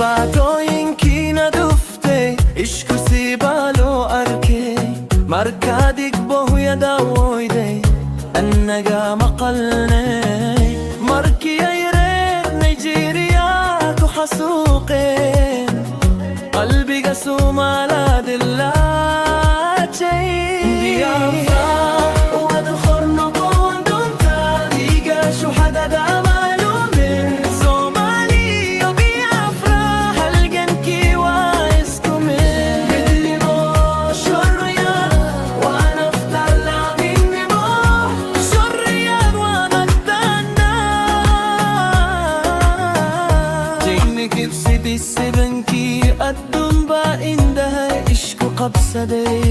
Dhibaatooyinkiina dhuftee ishku si baaloo arkee markaa digbohu yadaawooydee annagaa maqalnee markii ayreer Nigeeriyaa ku xasuuqeen qalbiga Soomaalaa dillaacay Biafra wad khor noqon doontaa dhiiga shuhadada maaluumeen Soomaaliya Biafra halgankii waa isku mid midnimo shorriyad waa naftaala midnimo shorriyad waa naftaana Jayni kibsidii sibankii adduun baa indahay ishku qabsaday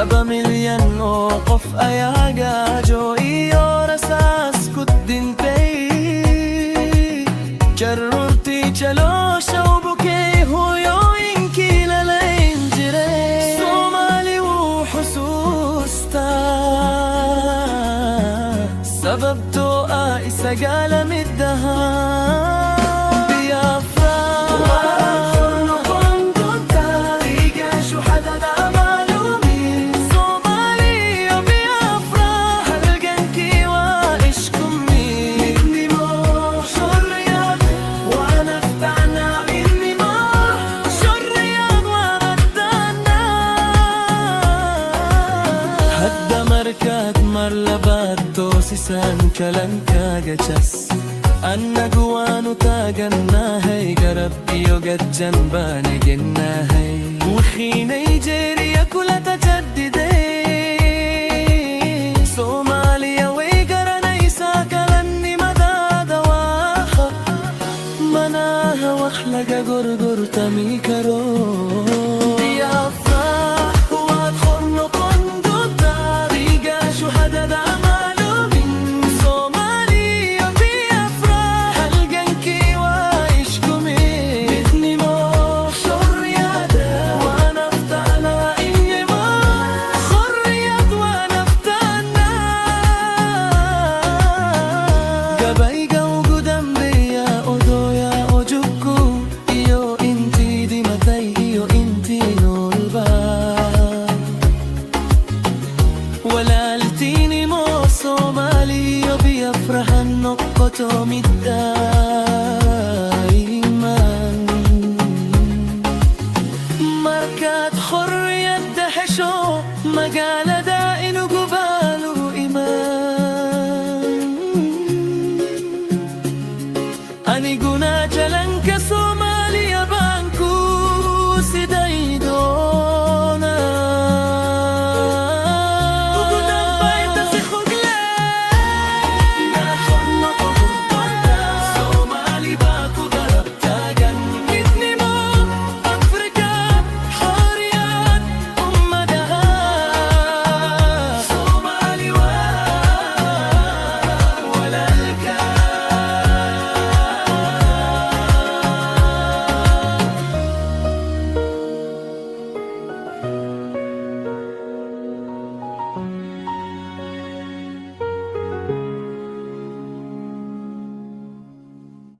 2 milyan oo qof ayaa gaajo iyo rasaas ku dhintay Carruurtii jaloosha u bukay hooyooyinkii lalayn jiray Soomaali wuu xusuustaa sababtoo ah isagaa la mid ahaa Sisan kalankaaga jas annagu waanu taagannahay garabbiyo gajjan baane gennahay wixii Nigeeriya kula tajaddiday Soomaaliya way garanaysaa kalannimadaada waa xaq manaha wax laga gorgortami karo Biafra waad xor noqon doontaa dhiiga shuhadada markaad xorriyadda hesho magaalada inugu baalu imaan aniguna jalanka Soomaaliya baan ku siday doonaa ugu dambaynta si xugle Soomaali baa ku garab taagan midnimo Afrika xorriyad ummadaha Soomaali waa walaalka